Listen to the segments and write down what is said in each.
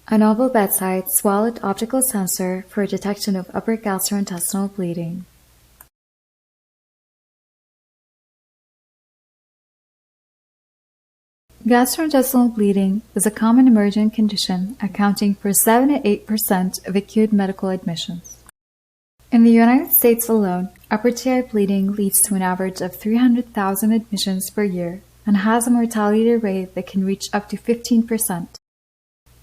A novel bedside swallowed optical sensor for detection of upper gastrointestinal bleeding. Gastrointestinal bleeding is a common emergent condition accounting for 7 to 8% of acute medical admissions. In the United States alone, upper GI bleeding leads to an average of 300,000 admissions per year and has a mortality rate that can reach up to 15%.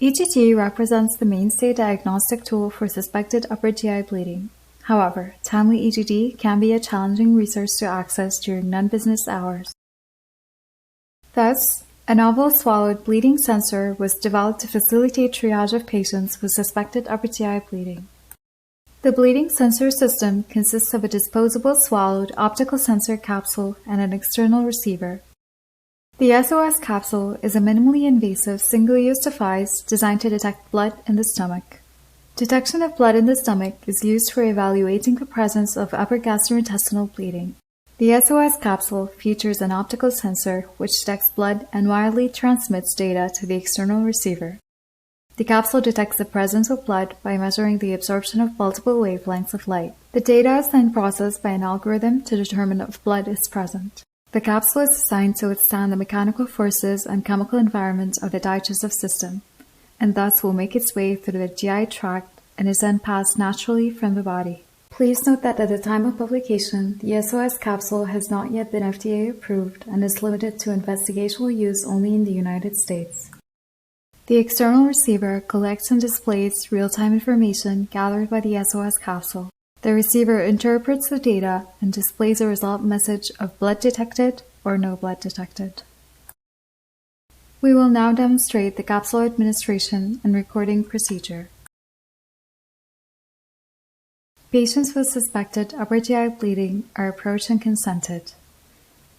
EGD represents the mainstay diagnostic tool for suspected upper GI bleeding. However, timely EGD can be a challenging resource to access during non-business hours. Thus, a novel swallowed bleeding sensor was developed to facilitate triage of patients with suspected upper GI bleeding. The bleeding sensor system consists of a disposable swallowed optical sensor capsule and an external receiver. The SOS capsule is a minimally invasive single-use device designed to detect blood in the stomach. Detection of blood in the stomach is used for evaluating the presence of upper gastrointestinal bleeding. The SOS capsule features an optical sensor which detects blood and wirelessly transmits data to the external receiver. The capsule detects the presence of blood by measuring the absorption of multiple wavelengths of light. The data is then processed by an algorithm to determine if blood is present. The capsule is designed to withstand the mechanical forces and chemical environment of the digestive system, and thus will make its way through the GI tract and is then passed naturally from the body. Please note that at the time of publication, the SOS capsule has not yet been FDA approved and is limited to investigational use only in the United States. The external receiver collects and displays real-time information gathered by the SOS capsule. The receiver interprets the data and displays a result message of blood detected or no blood detected. We will now demonstrate the capsule administration and recording procedure. Patients with suspected upper GI bleeding are approached and consented.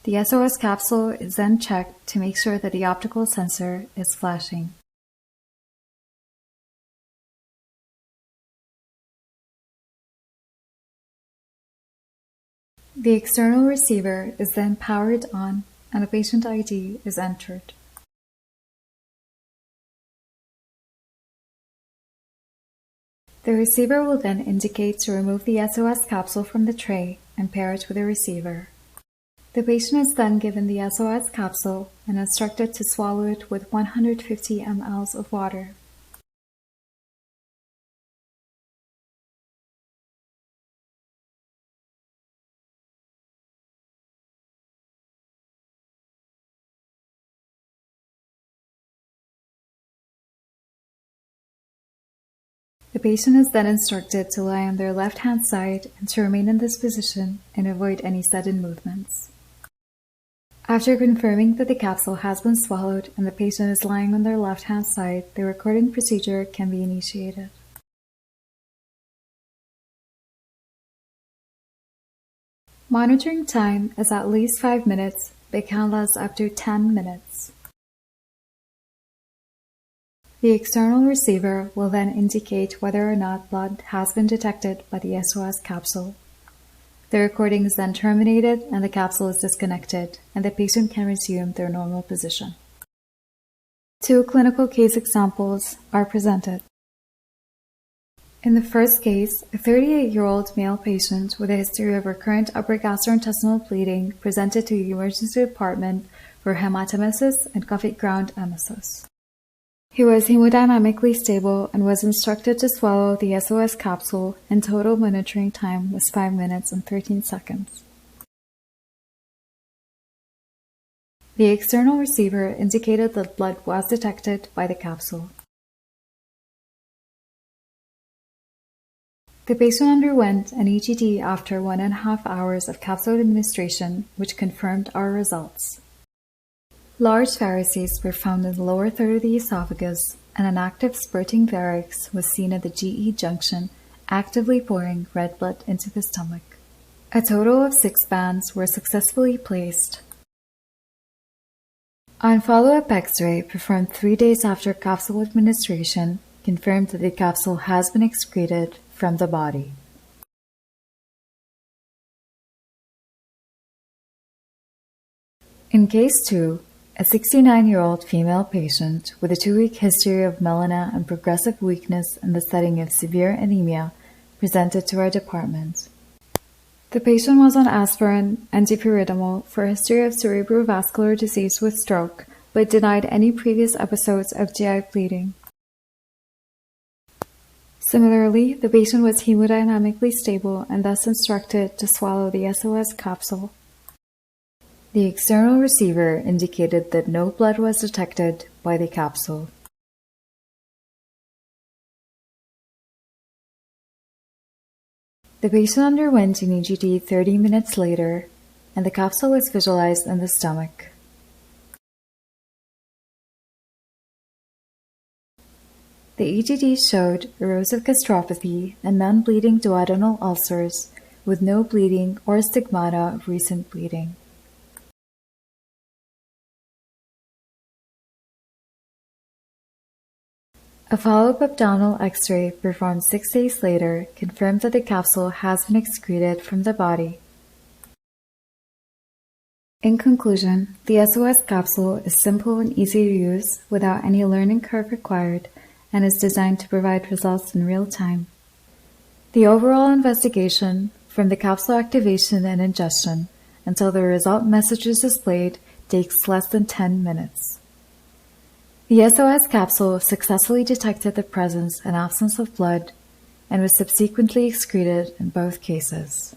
The SOS capsule is then checked to make sure that the optical sensor is flashing. The external receiver is then powered on and a patient ID is entered. The receiver will then indicate to remove the SOS capsule from the tray and pair it with the receiver. The patient is then given the SOS capsule and instructed to swallow it with 150 ml of water. The patient is then instructed to lie on their left-hand side and to remain in this position and avoid any sudden movements. After confirming that the capsule has been swallowed and the patient is lying on their left-hand side, the recording procedure can be initiated. Monitoring time is at least 5 minutes, but can last up to 10 minutes. The external receiver will then indicate whether or not blood has been detected by the SOS capsule. The recording is then terminated and the capsule is disconnected, and the patient can resume their normal position. 2 clinical case examples are presented. In the first case, a 38-year-old male patient with a history of recurrent upper gastrointestinal bleeding presented to the emergency department for hematemesis and coffee ground emesis. He was hemodynamically stable and was instructed to swallow the SOS capsule, and total monitoring time was 5 minutes and 13 seconds. The external receiver indicated that blood was detected by the capsule. The patient underwent an EGD after 1.5 hours of capsule administration, which confirmed our results. Large varices were found in the lower third of the esophagus, and an active spurting varix was seen at the GE junction, actively pouring red blood into the stomach. A total of 6 bands were successfully placed. On follow-up X-ray performed 3 days after capsule administration confirmed that the capsule has been excreted from the body. In case 2, A 69-year-old female patient with a 2-week history of melanoma and progressive weakness in the setting of severe anemia presented to our department. The patient was on aspirin and dipyridamole for a history of cerebrovascular disease with stroke, but denied any previous episodes of GI bleeding. Similarly, the patient was hemodynamically stable and thus instructed to swallow the SOS capsule. The external receiver indicated that no blood was detected by the capsule. The patient underwent an EGD 30 minutes later, and the capsule was visualized in the stomach. The EGD showed erosive gastropathy and non-bleeding duodenal ulcers with no bleeding or stigmata of recent bleeding. A follow-up abdominal X-ray performed 6 days later confirmed that the capsule has been excreted from the body. In conclusion, the SOS capsule is simple and easy to use without any learning curve required and is designed to provide results in real time. The overall investigation, from the capsule activation and ingestion until the result message is displayed, takes less than 10 minutes. The SOS capsule successfully detected the presence and absence of blood and was subsequently excreted in both cases.